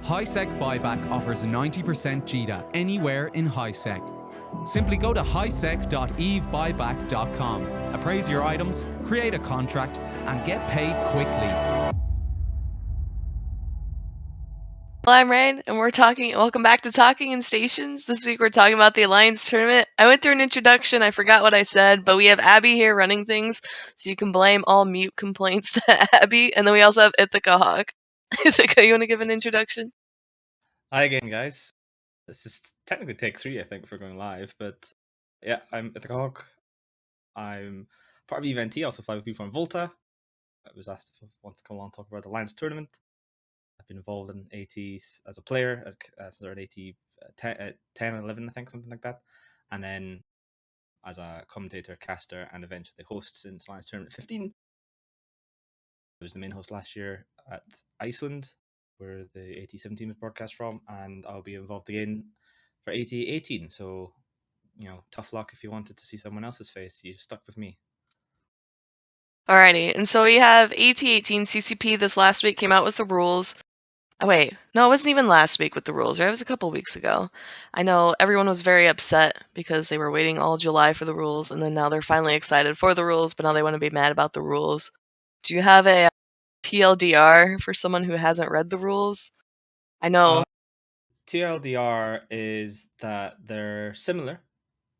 HiSec Buyback offers 90% JITA anywhere in HiSec. Simply go to hisec.evebuyback.com, appraise your items, create a contract, and get paid quickly. Hello, I'm Rahne, and welcome back to Talking in Stations. This week we're talking about the Alliance Tournament. I went through an introduction, I forgot what I said, but we have Abbie here running things, so you can blame all mute complaints to Abbie, and then we also have Ithica Hawk. Ithica, you want to give an introduction? Hi again, guys. This is technically take 3, I think, for going live, but yeah, I'm Ithica Hawk. I'm part of EVNT, also fly with people from Volta. I was asked if I want to come along and talk about the Alliance Tournament. I've been involved in ATs as a player since around AT 10 and 11, I think, something like that. And then as a commentator, caster, and eventually host since Alliance Tournament 15. I was the main host last year at Iceland, where the AT17 was broadcast from, and I'll be involved again for AT18. So, tough luck if you wanted to see someone else's face. You stuck with me. Alrighty, and so we have AT18 CCP this last week came out with the rules. Oh, wait. No, it wasn't even last week with the rules, right? It was a couple weeks ago. I know everyone was very upset because they were waiting all July for the rules, and then now they're finally excited for the rules, but now they want to be mad about the rules. Do you have a TLDR for someone who hasn't read the rules? I know. TLDR is that they're similar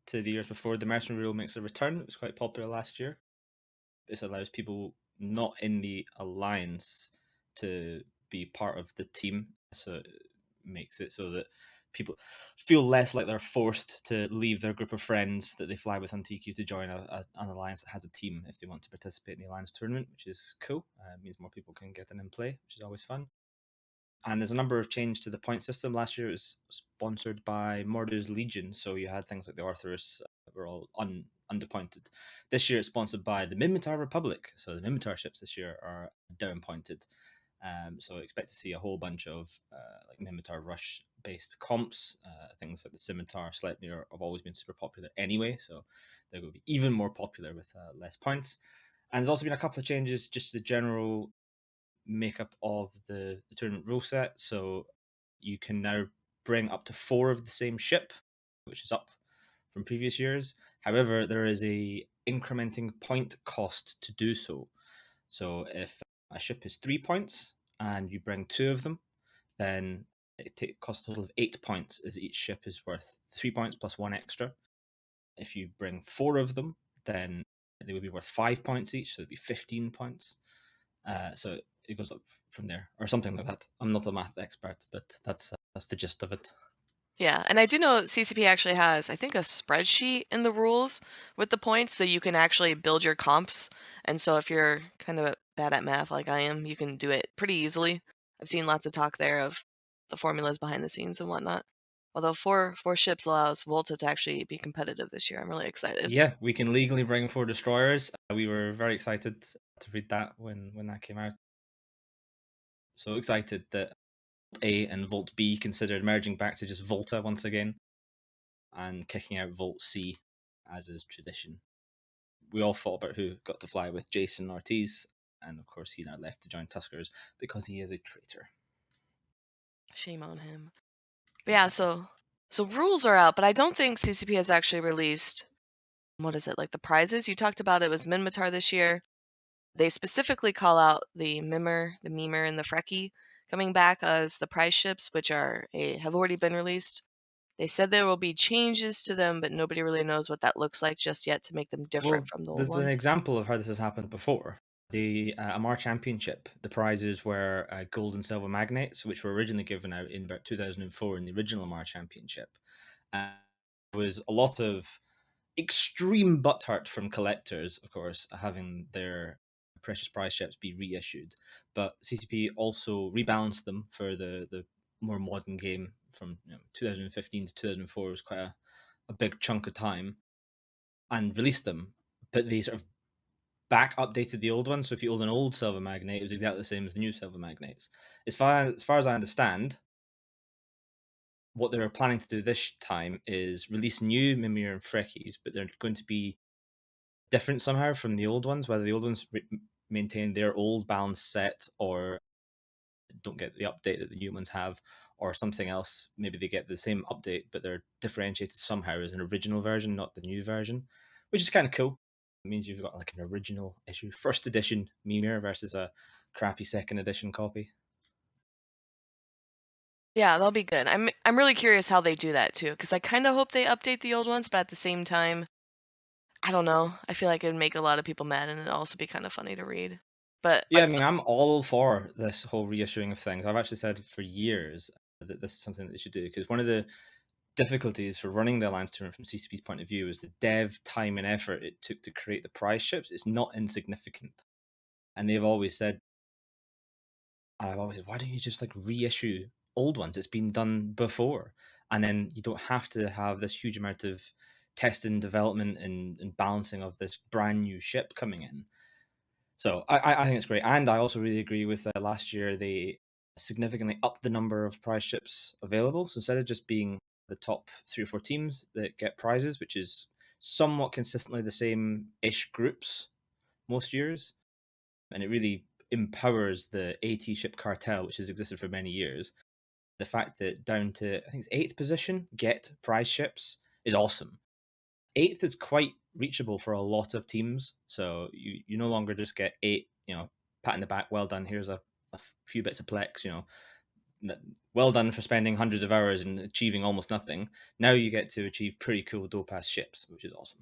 to the years before. The mercenary rule makes a return. It was quite popular last year. This allows people not in the alliance to be part of the team, so it makes it so that people feel less like they're forced to leave their group of friends that they fly with on TQ to join an alliance that has a team if they want to participate in the alliance tournament, which is cool. It means more people can get in play, which is always fun. And there's a number of changes to the point system. Last year it was sponsored by Mordu's Legion, so you had things like the Arthurus that were all underpointed. This year it's sponsored by the Minmatar Republic, so the Minmatar ships this year are downpointed. So I expect to see a whole bunch of like Minmatar Rush based comps. Things like the Scimitar, Sleipnir have always been super popular anyway, so they will be even more popular with less points. And there's also been a couple of changes just to the general makeup of the tournament rule set. So you can now bring up to 4 of the same ship, which is up from previous years. However, there is a incrementing point cost to do so. So if a ship is 3 points and you bring 2 of them, then it costs a total of 8 points, as each ship is worth 3 points plus 1 extra. If you bring 4 of them, then they would be worth 5 points each, so it'd be 15 points. So it goes up from there, or something like that. I'm not a math expert, but that's the gist of it. Yeah, and I do know CCP actually has, I think, a spreadsheet in the rules with the points, so you can actually build your comps. And so if you're kind of bad at math like I am, you can do it pretty easily. I've seen lots of talk there of the formulas behind the scenes and whatnot. Although four ships allows Volta to actually be competitive this year. I'm really excited. Yeah, we can legally bring 4 destroyers. We were very excited to read that when that came out. So excited that Volt A and Volt B considered merging back to just Volta once again and kicking out Volt C, as is tradition. We all fought about who got to fly with Jason Ortiz, and of course he now left to join Tuskers because he is a traitor. Shame on him. But yeah, so rules are out, but I don't think CCP has actually released, what is it, like the prizes? You talked about it was Minmatar this year. They specifically call out the Mimir, and the Freki coming back as the prize ships, which have already been released. They said there will be changes to them, but nobody really knows what that looks like just yet to make them different from the old There's an ones. example of how this has happened before. The Amar Championship, the prizes were gold and silver magnates, which were originally given out in about 2004 in the original Amar Championship. There was a lot of extreme butthurt from collectors, of course, having their precious prize ships be reissued. But CCP also rebalanced them for the more modern game from 2015 to 2004 was quite a big chunk of time, and released them. But they sort of back updated the old one. So if you owned an old silver magnate, it was exactly the same as the new silver magnates. As far as I understand, what they're planning to do this time is release new Mimir and Frekkies, but they're going to be different somehow from the old ones, whether the old ones maintain their old balance set or don't get the update that the new ones have, or something else. Maybe they get the same update, but they're differentiated somehow as an original version, not the new version, which is kind of cool. It means you've got like an original issue, first edition Mimir versus a crappy second edition copy. Yeah, that'll be good. I'm really curious how they do that too, because I kind of hope they update the old ones, but at the same time, I don't know. I feel like it would make a lot of people mad, and it'd also be kind of funny to read. But Yeah, I like, mean, I'm all for this whole reissuing of things. I've actually said for years that this is something that they should do, because one of the difficulties for running the Alliance tournament from CCP's point of view is the dev time and effort it took to create the prize ships. It's not insignificant. And they've always said, and I've always said, why don't you just like reissue old ones? It's been done before. And then you don't have to have this huge amount of testing, development, and balancing of this brand new ship coming in. So I think it's great. And I also really agree with last year, they significantly upped the number of prize ships available. So instead of just being the top 3 or 4 teams that get prizes, which is somewhat consistently the same ish groups most years, and it really empowers the AT ship cartel, which has existed for many years. The fact that down to, I think it's 8th position, get prize ships is awesome. 8th is quite reachable for a lot of teams. So you no longer just get 8, pat in the back, well done, here's a few bits of plex, well done for spending hundreds of hours and achieving almost nothing. Now you get to achieve pretty cool dope ass ships, which is awesome.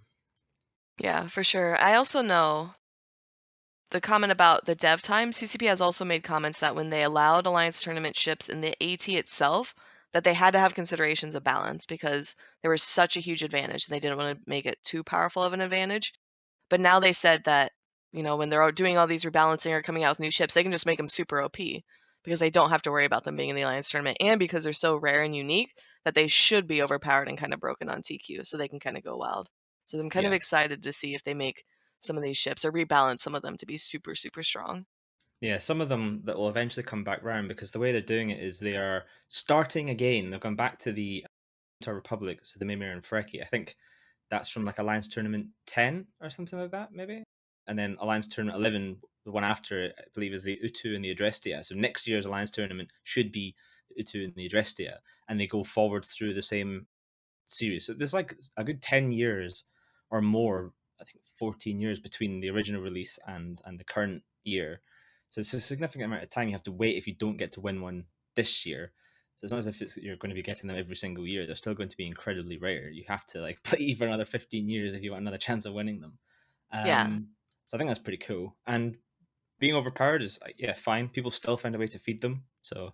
yeah, for sure. I also know the comment about the dev time. CCP has also made comments that when they allowed Alliance tournament ships in the AT itself, that they had to have considerations of balance because there was such a huge advantage and they didn't want to make it too powerful of an advantage. But now they said that, when they're doing all these rebalancing or coming out with new ships, they can just make them super OP because they don't have to worry about them being in the Alliance tournament, and because they're so rare and unique that they should be overpowered and kind of broken on TQ, so they can kind of go wild. So I'm kind of Yeah. excited to see if they make some of these ships or rebalance some of them to be super, super strong. Yeah, some of them that will eventually come back round, because the way they're doing it is they are starting again. They've gone back to the Republic, so the Mimir and Freki. I think that's from like Alliance Tournament 10 or something like that, maybe. And then Alliance Tournament 11, the one after it, I believe, is the Utu and the Adrestia. So next year's Alliance Tournament should be the Utu and the Adrestia, and they go forward through the same series. So there's like a good 10 years or more, I think 14 years between the original release and the current year. So it's a significant amount of time you have to wait if you don't get to win one this year. So it's not as if you're going to be getting them every single year. They're still going to be incredibly rare. You have to like play for another 15 years if you want another chance of winning them. Yeah. So I think that's pretty cool. And being overpowered is, yeah, fine. People still find a way to feed them. So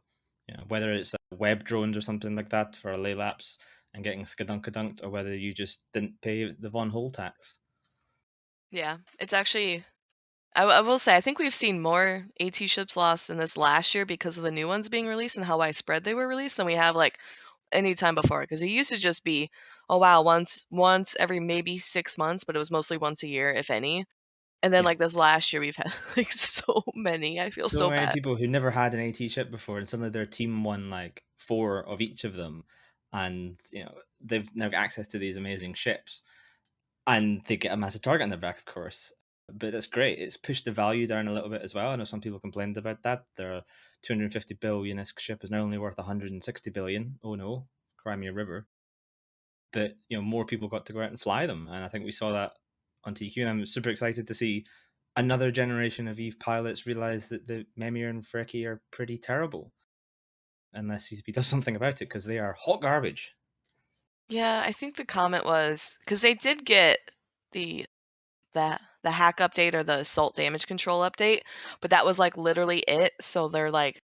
whether it's web drones or something like that for a lay laps and getting skadunkadunk, or whether you just didn't pay the Von Hole tax. Yeah. It's actually, I will say, I think we've seen more AT ships lost in this last year because of the new ones being released and how widespread they were released than we have like any time before. Because it used to just be, oh wow, once every maybe 6 months, but it was mostly once a year, if any. And then Yeah. like this last year, we've had like so many. I feel So so many bad. people who never had an AT ship before, and suddenly their team won like 4 of each of them, and they've now got access to these amazing ships, and they get a massive target on their back, of course. But that's great. It's pushed the value down a little bit as well. I know some people complained about that. Their 250 billion ship is now only worth 160 billion. Oh no, Crimea River. But more people got to go out and fly them, and I think we saw that on TQ. And I'm super excited to see another generation of Eve pilots realize that the Memir and Freki are pretty terrible, unless CCP does something about it, because they are hot garbage. Yeah, I think the comment was because they did get the the hack update or the assault damage control update, but that was like literally it. So they're like,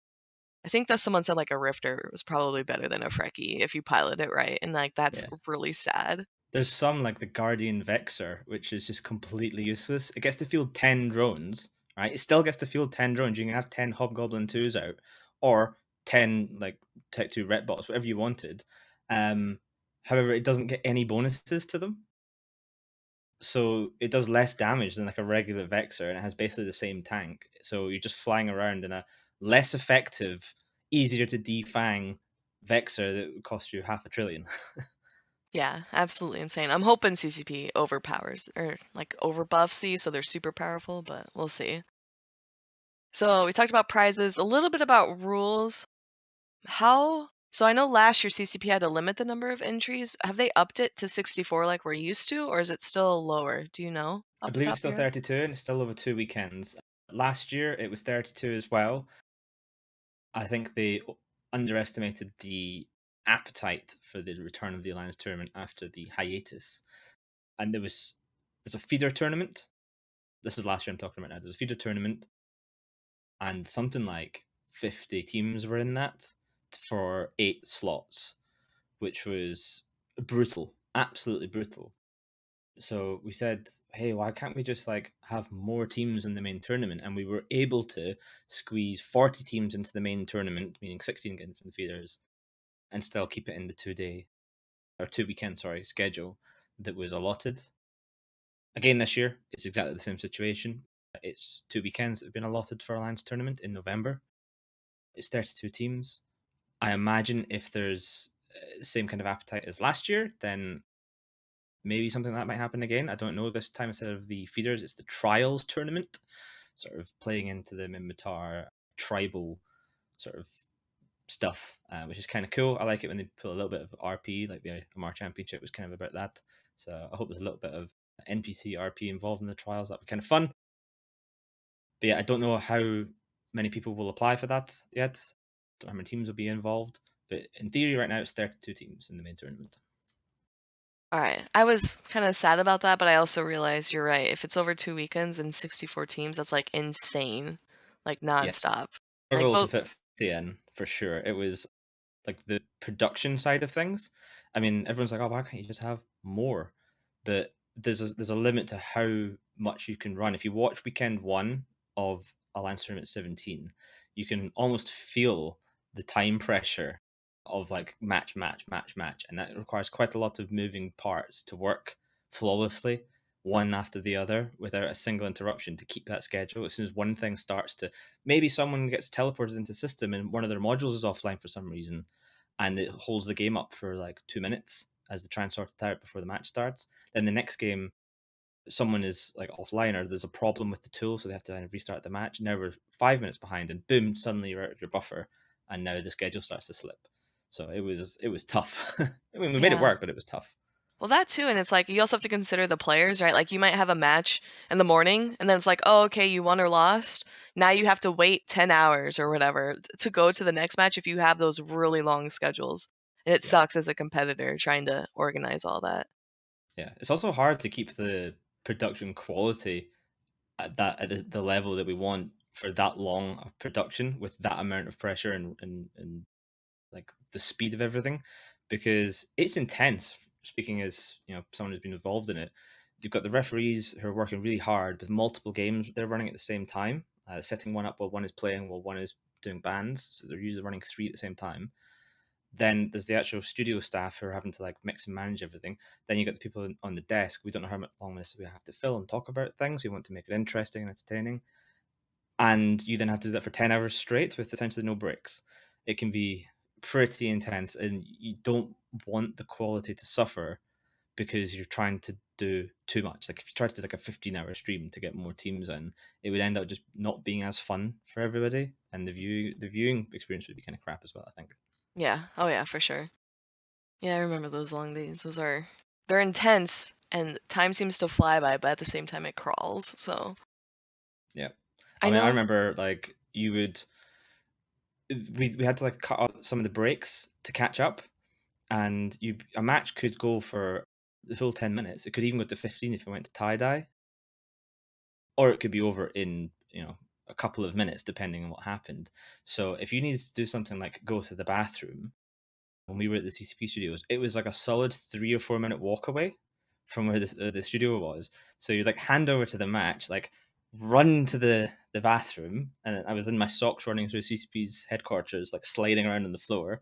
I think that someone said like a Rifter was probably better than a Freki if you pilot it right, and like that's Yeah. really sad. There's some like the Guardian Vexor, which is just completely useless. It gets to field 10 drones, right? It still gets to field 10 drones. You can have 10 Hobgoblin 2s out, or 10 like Tech 2 Ret bots, whatever you wanted. However, it doesn't get any bonuses to them. So it does less damage than like a regular Vexor, and it has basically the same tank. So you're just flying around in a less effective, easier to defang Vexor that would cost you half a trillion. Yeah, absolutely insane. I'm hoping CCP overpowers or like overbuffs these so they're super powerful, but we'll see. So we talked about prizes, a little bit about rules. So I know last year CCP had to limit the number of entries. Have they upped it to 64 like we're used to, or is it still lower? Do you know I off the believe top it's of still your head? 32 and it's still over 2 weekends. Last year it was 32 as well. I think they underestimated the appetite for the return of the Alliance tournament after the hiatus. And there's a feeder tournament. This is last year I'm talking about now. There's a feeder tournament, and something like 50 teams were in that for 8 slots, which was brutal, absolutely brutal. So we said, hey, why can't we just like have more teams in the main tournament? And we were able to squeeze 40 teams into the main tournament, meaning 16 getting from the feeders, and still keep it in the 2-day or 2 weekend, schedule that was allotted. Again, this year, it's exactly the same situation. It's 2 weekends that have been allotted for Alliance tournament in November. It's 32 teams. I imagine if there's the same kind of appetite as last year, then maybe something like that might happen again. I don't know. This time, instead of the feeders, it's the trials tournament, sort of playing into the Minmatar tribal sort of stuff, which is kind of cool. I like it when they put a little bit of RP, like the Amar Championship was kind of about that. So I hope there's a little bit of NPC RP involved in the trials. That'd be kind of fun. But yeah, I don't know how many people will apply for that yet. Don't know how many teams will be involved. But in theory, right now, it's 32 teams in the main tournament. All right. I was kind of sad about that, but I also realized you're right. If it's over 2 weekends and 64 teams, that's like insane, like Yeah, nonstop. Like struggle to both. fit 50 in for sure. It was like the production side of things. I mean, everyone's like, "Oh, why can't you just have more?" But there's a limit to how much you can run. If you watch weekend one of Alliance Tournament 17, you can almost feel the time pressure of like match, match, match, match, and that requires quite a lot of moving parts to work flawlessly, one after the other, without a single interruption to keep that schedule. As soon as one thing starts to, maybe someone gets teleported into the system and one of their modules is offline for some reason, and it holds the game up for like 2 minutes as they try and sort it out before the match starts. Then the next game, someone is like offline or there's a problem with the tool, so they have to kind of restart the match. Now we're 5 minutes behind, and boom, suddenly you're out of your buffer, and now the schedule starts to slip. So it was tough. I mean, we made it Yeah. work, but it was tough. Well, that too, and it's like you also have to consider the players, right? Like you might have a match in the morning, and then it's like, oh, okay, you won or lost. Now you have to wait 10 hours or whatever to go to the next match if you have those really long schedules. And it Yeah, sucks as a competitor trying to organize all that. yeah. It's also hard to keep the production quality at the level that we want for that long of production with that amount of pressure and like the speed of everything, because it's intense. Speaking as someone who's been involved in it, you've got the referees who are working really hard with multiple games they're running at the same time, setting one up while one is playing while one is doing bans, so they're usually running 3 at the same time. Then there's the actual studio staff who are having to like mix and manage everything. Then you got the people on the desk. We don't know how much long this we have to fill and talk about things. We want to make it interesting and entertaining, and you then have to do that for 10 hours straight with essentially no breaks. It can be pretty intense, and you don't want the quality to suffer because you're trying to do too much. Like if you try to do like a 15-hour stream to get more teams in, it would end up just not being as fun for everybody, and the viewing experience would be kind of crap as well, I think. Yeah. Oh yeah, for sure. Yeah, I remember those long days. They're intense and time seems to fly by, but at the same time it crawls. So Yeah, I I mean, I know. remember like we had to like cut out some of the breaks to catch up, and a match could go for the full 10 minutes. It could even go to 15 if it went to tie dye, or it could be over in a couple of minutes depending on what happened. So if you needed to do something like go to the bathroom, when we were at the CCP studios, it was like a solid 3 or 4 minute walk away from where the studio was. So you like hand over to the match, like run to the bathroom, and I was in my socks running through CCP's headquarters, like sliding around on the floor,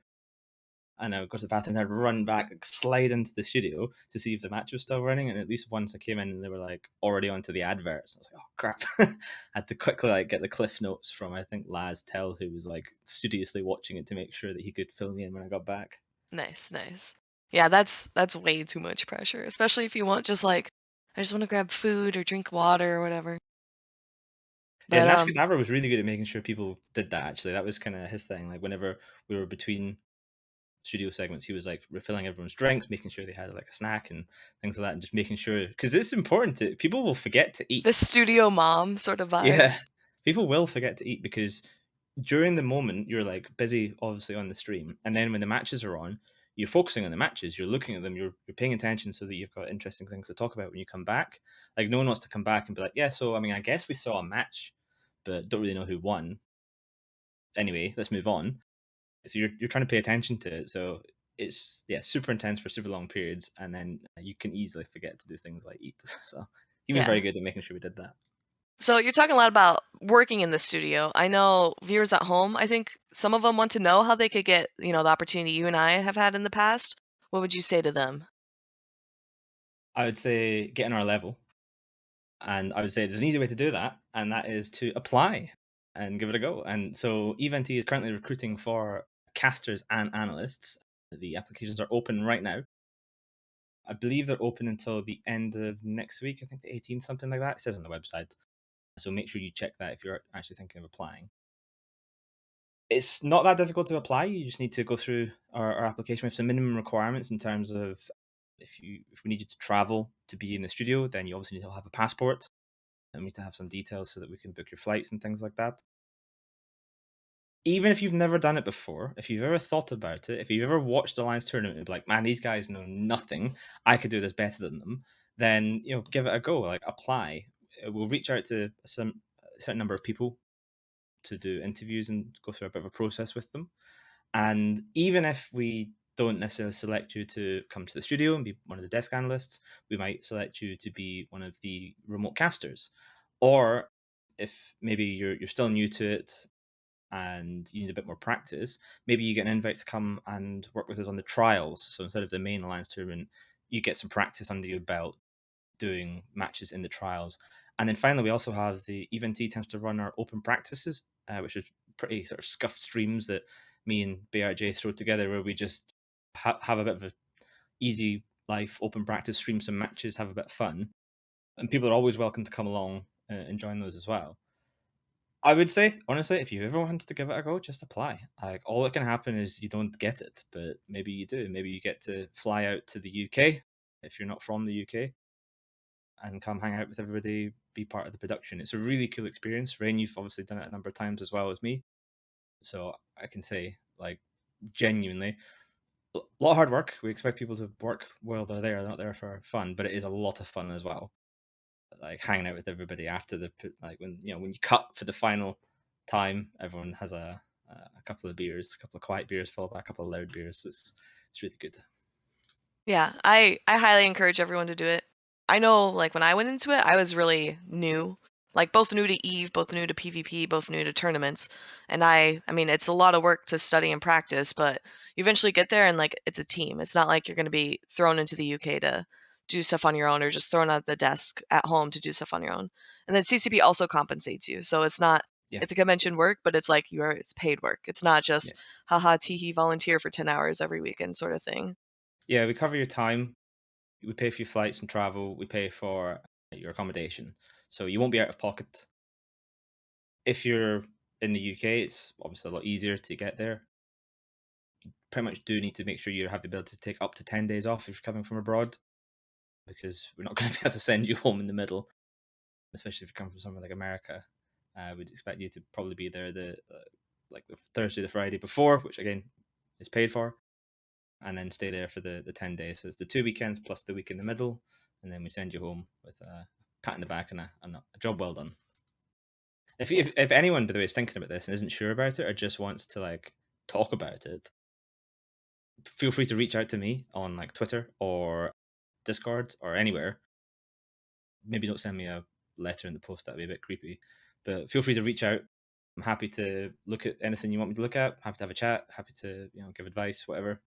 and I would go to the bathroom and I'd run back, like, slide into the studio to see if the match was still running. And at least once I came in and they were like already onto the adverts, I was like, oh crap. I had to quickly like get the cliff notes from, I think, Laz Tell, who was like studiously watching it to make sure that he could fill me in when I got back. Nice, nice. Yeah, that's way too much pressure, especially if you want just like I just want to grab food or drink water or whatever. Yeah, But Nash Cadaver was really good at making sure people did that. Actually, that was kind of his thing. Like whenever we were between studio segments, he was like refilling everyone's drinks, making sure they had like a snack and things like that, and just making sure, because it's important to people will forget to the eat. studio mom sort of Yeah, vibes. people will forget to eat because during the moment you're like busy, obviously on the stream, and then when the matches are on, you're focusing on the matches, you're looking at them, you're paying attention so that you've got interesting things to talk about when you come back. Like no one wants to come back and be like, yeah, so I mean, I guess we saw a match, but don't really know who won. Anyway, let's move on. So you're trying to pay attention to it. So it's super intense for super long periods, and then you can easily forget to do things like eat. So he was very Yeah. good at making sure we did that. So you're talking a lot about working in the studio. I know viewers at home, I think some of them want to know how they could get, the opportunity you and I have had in the past. What would you say to them? I would say get in our level, and I would say there's an easy way to do that, and that is to apply and give it a go. And so Event is currently recruiting for casters and analysts. The applications are open right now. I believe they're open until the end of next week. I think the 18th, something like that. It says on the website. So make sure you check that if you're actually thinking of applying. It's not that difficult to apply. You just need to go through our application. We have some minimum requirements in terms of if we need you to travel to be in the studio, then you obviously need to have a passport, and we need to have some details so that we can book your flights and things like that. Even if you've never done it before, if you've ever thought about it, if you've ever watched the Lions tournament and be like, man, these guys know nothing, I could do this better than them, then give it a go. Like apply. We'll reach out to a certain number of people to do interviews and go through a bit of a process with them. And even if we don't necessarily select you to come to the studio and be one of the desk analysts, we might select you to be one of the remote casters. Or if maybe you're still new to it and you need a bit more practice, maybe you get an invite to come and work with us on the trials. So instead of the main Alliance tournament, you get some practice under your belt doing matches in the trials. And then finally, we also have the Event tends to run our open practices, which is pretty sort of scuffed streams that me and BRJ throw together, where we just have a bit of a easy life open practice, stream some matches, have a bit of fun, and people are always welcome to come along and join those as well. I would say, honestly, if you ever wanted to give it a go, just apply. Like all that can happen is you don't get it, but maybe you do. Maybe you get to fly out to the UK if you're not from the UK and come hang out with everybody, be part of the production. It's a really cool experience. Rahne, you've obviously done it a number of times as well as me. So I can say, like, genuinely, a lot of hard work. We expect people to work while they're there. They're not there for fun, but it is a lot of fun as well. Like hanging out with everybody after when you cut for the final time, everyone has a couple of beers, a couple of quiet beers followed by a couple of loud beers. It's really good. Yeah, I highly encourage everyone to do it. I know, like when I went into it, I was really new, like both new to Eve, both new to PvP, both new to tournaments, and I mean, it's a lot of work to study and practice, but you eventually get there and like it's a team. It's not like you're going to be thrown into the UK to do stuff on your own or just thrown at the desk at home to do stuff on your own. And then CCP also compensates you, so it's not Yeah, it's a convention work, but it's like it's paid work. It's not yeah, just haha teehee volunteer for 10 hours every weekend sort of thing. yeah. We cover your time. We pay for your flights and travel. We pay for your accommodation, so you won't be out of pocket. If you're in the UK, it's obviously a lot easier to get there. You pretty much do need to make sure you have the ability to take up to 10 days off if you're coming from abroad, because we're not going to be able to send you home in the middle, especially if you come from somewhere like America. We'd expect you to probably be there the Thursday, the Friday before, which again is paid for, and then stay there for the 10 days. So it's the 2 weekends plus the week in the middle, and then we send you home with a pat in the back and a job well done. If anyone, by the way, is thinking about this and isn't sure about it or just wants to like talk about it, feel free to reach out to me on like Twitter or Discord or anywhere. Maybe don't send me a letter in the post, that'd be a bit creepy. But feel free to reach out. I'm happy to look at anything you want me to look at. Happy to have a chat. Happy to give advice, whatever.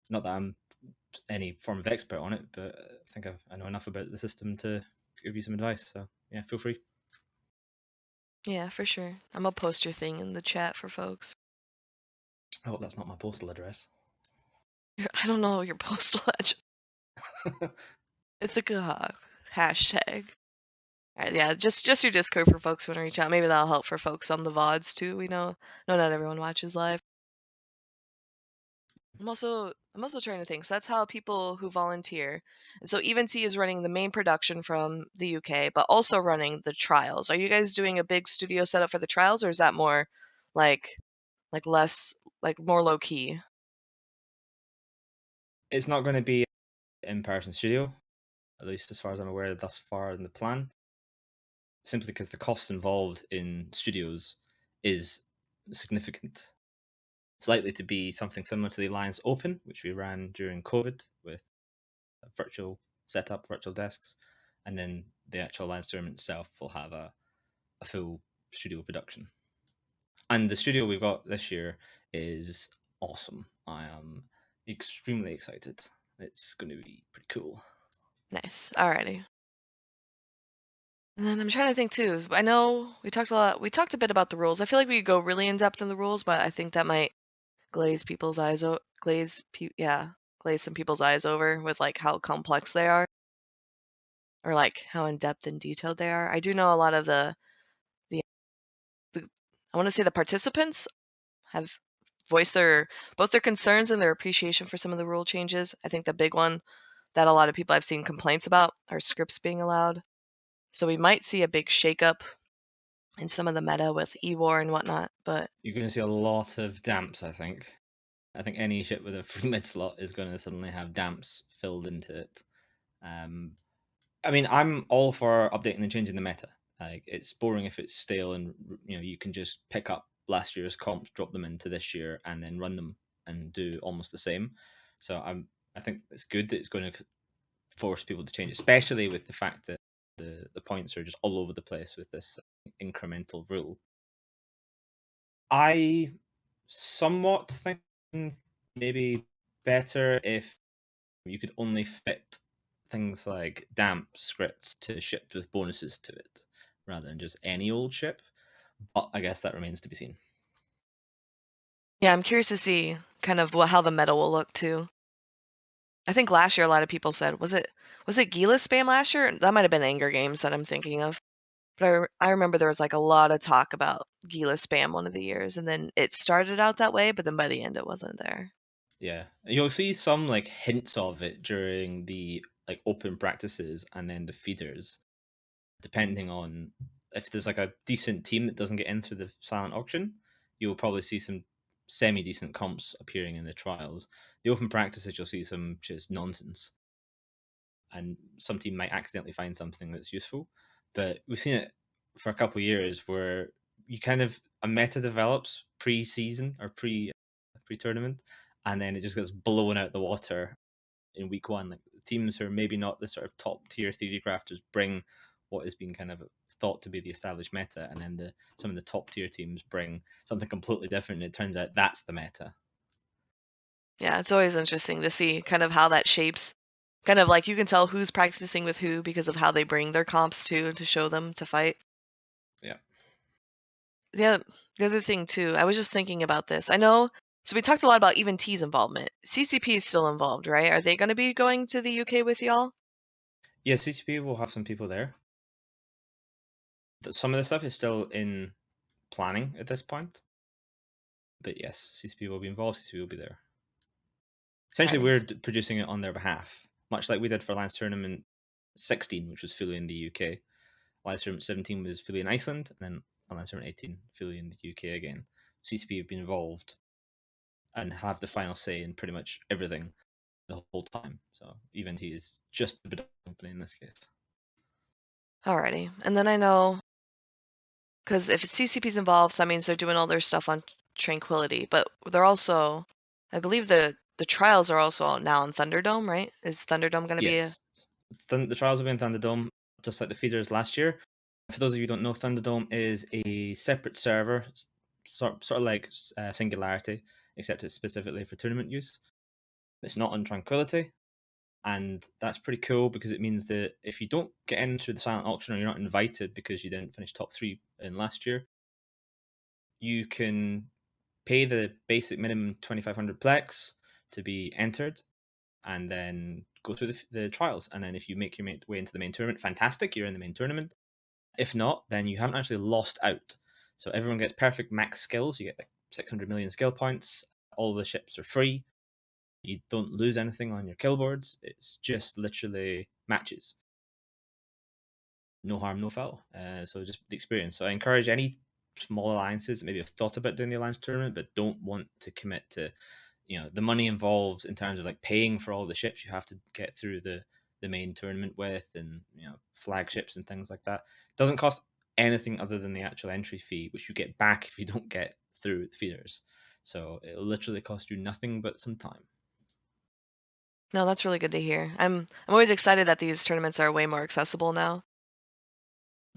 Not that I'm any form of expert on it, but I think I know enough about the system to give you some advice. So yeah, feel free. Yeah, for sure. I'm gonna post your thing in the chat for folks. I hope that's not my postal address. I don't know your postal address. Ithica hashtag. All right, yeah, just your Discord for folks who want to reach out. Maybe that'll help for folks on the VODs too. We know no, not everyone watches live. I'm also trying to think. So that's how people who volunteer. So Event is running the main production from the UK, but also running the trials. Are you guys doing a big studio setup for the trials, or is that more like less like more low key? It's not going to be an in-person studio, at least as far as I'm aware thus far in the plan, simply because the cost involved in studios is significant. It's likely to be something similar to the Alliance Open, which we ran during COVID with a virtual setup, virtual desks, and then the actual Alliance tournament itself will have a full studio production. And the studio we've got this year is awesome. I am extremely excited. It's going to be pretty cool. Nice. Alrighty. And then I'm trying to think too. I know we talked a lot. We talked a bit about the rules. I feel like we could go really in depth in the rules, but I think that might glaze people's eyes. Glaze some people's eyes over with like how complex they are, or like how in depth and detailed they are. I do know a lot of the I want to say the participants have voiced both their concerns and their appreciation for some of the rule changes. I think the big one that a lot of people I've seen complaints about are scripts being allowed. So we might see a big shakeup in some of the meta with E-War and whatnot, but You're going to see a lot of damps, I think. I think any ship with a free mid slot is going to suddenly have damps filled into it. I mean, I'm all for updating and changing the meta. Like, it's boring if it's stale, and you can just pick up last year's comps, drop them into this year, and then run them and do almost the same. So I think it's good that it's going to force people to change, especially with the fact that the points are just all over the place with this incremental rule. I somewhat think maybe better if you could only fit things like damp scripts to ships with bonuses to it rather than just any old ship. But I guess that remains to be seen. yeah, I'm curious to see kind of how the meta will look too. I think last year a lot of people said was it Gila spam last year? That might have been Anger Games that I'm thinking of. But I remember there was like a lot of talk about Gila spam one of the years, and then it started out that way, but then by the end it wasn't there. Yeah, you'll see some like hints of it during the like open practices and then the feeders, depending on if there's like a decent team that doesn't get in through the silent auction, you'll probably see some semi decent comps appearing in the trials. The open practices, you'll see some just nonsense, and some team might accidentally find something that's useful. But we've seen it for a couple of years where you kind of a meta develops pre-season or pre-tournament, and then it just gets blown out the water in week one. Like teams who are maybe not the sort of top tier theory crafters bring what has been kind of thought to be the established meta, and then some of the top tier teams bring something completely different, and it turns out that's the meta. Yeah, it's always interesting to see kind of how that shapes. Kind of like you can tell who's practicing with who because of how they bring their comps to show them to fight. Yeah. The other thing too, I was just thinking about this. I know, so we talked a lot about even T's involvement. CCP is still involved, right? Are they going to be going to the UK with y'all? Yeah, CCP will have some people there. Some of the stuff is still in planning at this point. But yes, CCP will be involved, CCP will be there. Essentially, Alrighty. we're producing it on their behalf, much like we did for Alliance Tournament 16, which was fully in the UK. Alliance Tournament 17 was fully in Iceland, and then Alliance Tournament 18 fully in the UK again. CCP have been involved and have the final say in pretty much everything the whole time. So Event is just a bit of a company in this case. Alrighty. And then I know, because if CCP's involved, so that means they're doing all their stuff on Tranquility, but they're also, I believe the trials are also now on Thunderdome, right? Is Thunderdome going to be a... Yes, the trials will be in Thunderdome, just like the feeders last year. For those of you who don't know, Thunderdome is a separate server, sort of like Singularity, except it's specifically for tournament use. It's not on Tranquility, and that's pretty cool because it means that if you don't get into the silent auction or you're not invited because you didn't finish top 3 in last year, you can pay the basic minimum 2,500 plex to be entered, and then go through the trials. And then if you make your way into the main tournament, fantastic, you're in the main tournament. If not, then you haven't actually lost out. So everyone gets perfect max skills. You get like 600 million skill points. All the ships are free. You don't lose anything on your kill boards. It's just literally matches. No harm, no foul. So just the experience. So I encourage any small alliances that maybe have thought about doing the alliance tournament but don't want to commit to, the money involved in terms of like paying for all the ships you have to get through the main tournament with, and flagships and things like that. It doesn't cost anything other than the actual entry fee, which you get back if you don't get through the feeders. So it'll literally cost you nothing but some time. No, that's really good to hear. I'm always excited that these tournaments are way more accessible now,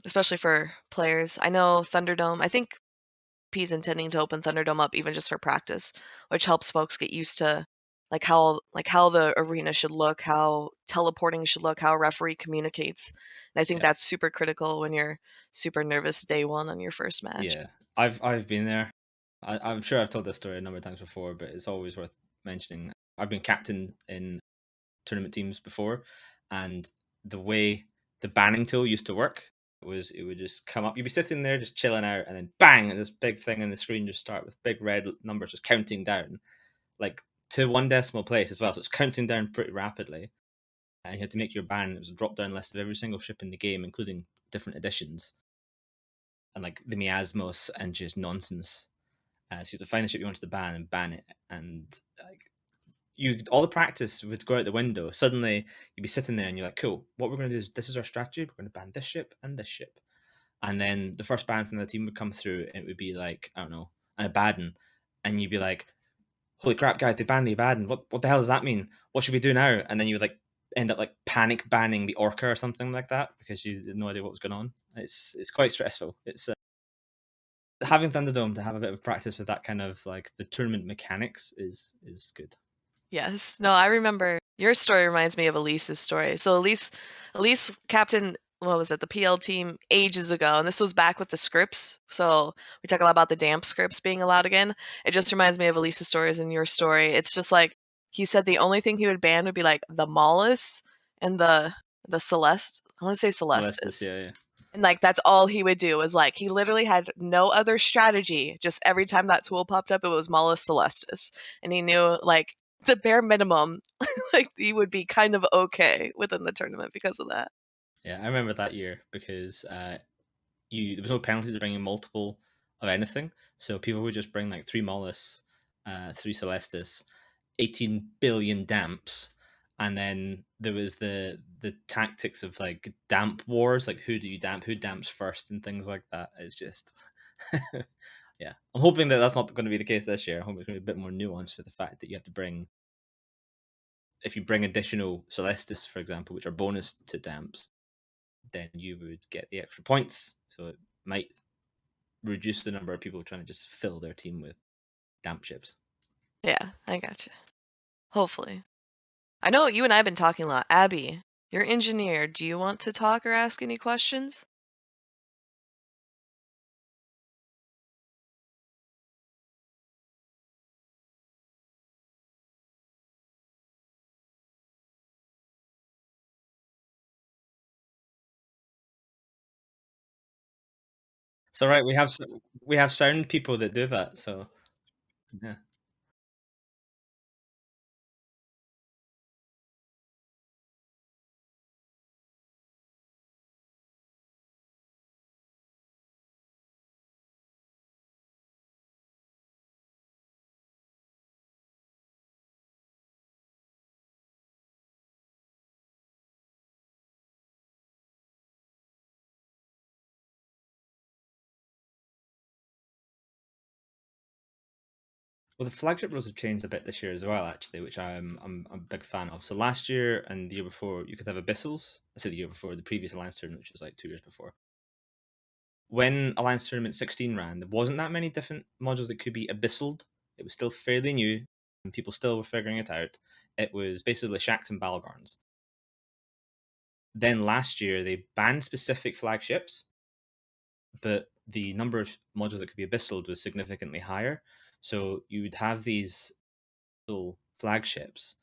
especially for players. I know Thunderdome, I think P's intending to open Thunderdome up even just for practice, which helps folks get used to how the arena should look, how teleporting should look, how a referee communicates. And I think Yeah. that's super critical when you're super nervous day one on your first match. Yeah, I've been there. I'm sure I've told this story a number of times before, but it's always worth mentioning. I've been captain in tournament teams before, and the way the banning tool used to work was it would just come up. You'd be sitting there just chilling out, and then bang, this big thing on the screen just start with big red numbers just counting down, like to one decimal place as well. So it's counting down pretty rapidly, and you had to make your ban. It was a drop down list of every single ship in the game, including different editions, and like the miasmos and just nonsense. So you have to find the ship you wanted to ban and ban it, and like all the practice would go out the window. Suddenly, you'd be sitting there and you're like, "Cool, what we're going to do is this is our strategy. We're going to ban this ship and this ship." And then the first ban from the team would come through, and it would be like, I don't know, an Abaddon, and you'd be like, "Holy crap, guys! They banned the Abaddon. What the hell does that mean? What should we do now?" And then you would like end up like panic banning the Orca or something like that because you had no idea what was going on. It's quite stressful. It's having Thunderdome to have a bit of practice with that kind of like the tournament mechanics is good. Yes. No, I remember your story reminds me of Elise's story. So Elise captain, what was it, the PL team ages ago, and this was back with the scripts. So we talk a lot about the damp scripts being allowed again. It just reminds me of Elise's stories and your story. It's just like he said the only thing he would ban would be like the Mollis and the Celeste. I want to say Celestis, Celestis. yeah. And like that's all he would do was like he literally had no other strategy. Just every time that tool popped up, it was Mollis Celestis. And he knew like the bare minimum, like he would be kind of okay within the tournament because of that. Yeah, I remember that year because there was no penalty to bringing multiple of anything, so people would just bring like 3 Mollis, 3 Celestis, 18 billion damps, and then there was the tactics of like damp wars, like who do you damp, who damps first, and things like that. It's just yeah. I'm hoping that that's not going to be the case this year. I hope it's going to be a bit more nuanced with the fact that you have to bring, if you bring additional Celestis, for example, which are bonus to damps, then you would get the extra points. So it might reduce the number of people trying to just fill their team with damp ships. Yeah, I gotcha. Hopefully. I know you and I have been talking a lot. Abbie, you're engineer. Do you want to talk or ask any questions? It's all right. We have sound people that do that. So yeah. Well, the flagship rules have changed a bit this year as well, actually, which I'm a big fan of. So last year and the year before, you could have abyssals. I said the year before, the previous alliance tournament, which was like 2 years before. When Alliance Tournament 16 ran, there wasn't that many different modules that could be abyssal. It was still fairly new, and people still were figuring it out. It was basically Shacks and Balgorns. Then last year, they banned specific flagships, but the number of modules that could be abyssal was significantly higher. So you would have these flagships,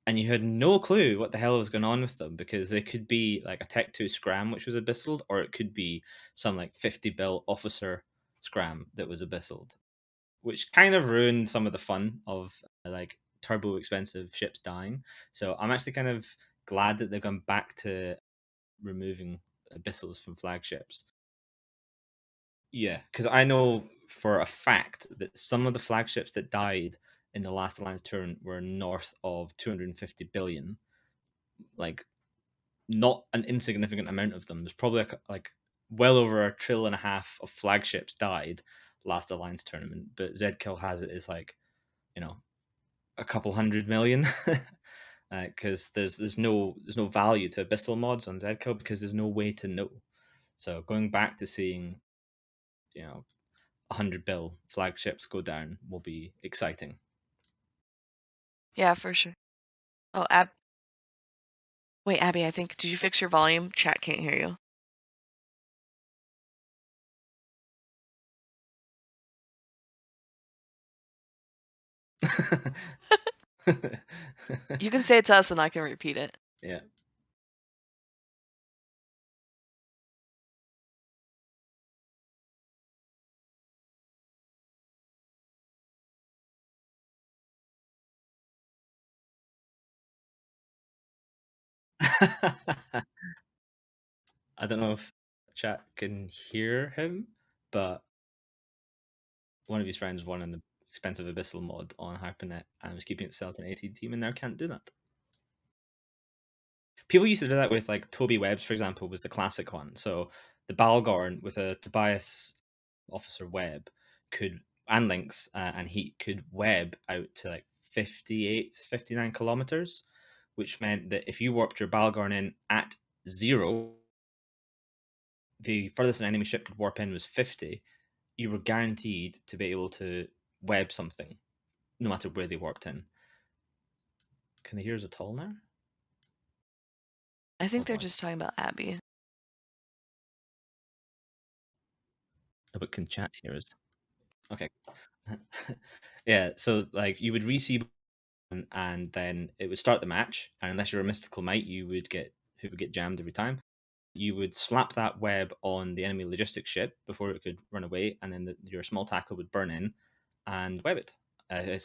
and you had no clue what the hell was going on with them, because they could be like a Tech 2 Scram, which was abyssaled, or it could be some like 50 bill officer Scram that was abyssaled, which kind of ruined some of the fun of like turbo expensive ships dying. So I'm actually kind of glad that they've gone back to removing abyssals from flagships. Yeah, because I know for a fact that some of the flagships that died in the last Alliance turn were north of 250 billion. Like, not an insignificant amount of them. There's probably like well over a trillion and a half of flagships died last Alliance tournament, but Zkill has it as like, you know, a couple 100 million. Because there's no value to abyssal mods on Zkill because there's no way to know. So going back to seeing, you know, 100 bill flagships go down will be exciting. Yeah, for sure. Oh, wait, Abbie, I think, did you fix your volume? Chat can't hear you. You can say it to us and I can repeat it. Yeah. I don't know if chat can hear him, but one of his friends won an expensive abyssal mod on Hypernet and was keeping it set an 18 team and now can't do that. People used to do that with like Toby Webbs, for example, was the classic one. So the Balgorn with a Tobias officer web could, and Lynx and Heat could web out to like 58, 59 kilometers, which meant that if you warped your Balgorn in at 0, the furthest an enemy ship could warp in was 50. You were guaranteed to be able to web something, no matter where they warped in. Can they hear us at all now? I think Oh they're boy. just talking about Abbie. No, but can chat hear us? Okay. Yeah, so like you would receive and then it would start the match, and unless you're a mystical might, you would get jammed every time. You would slap that web on the enemy logistics ship before it could run away, and then your small tackle would burn in and web it,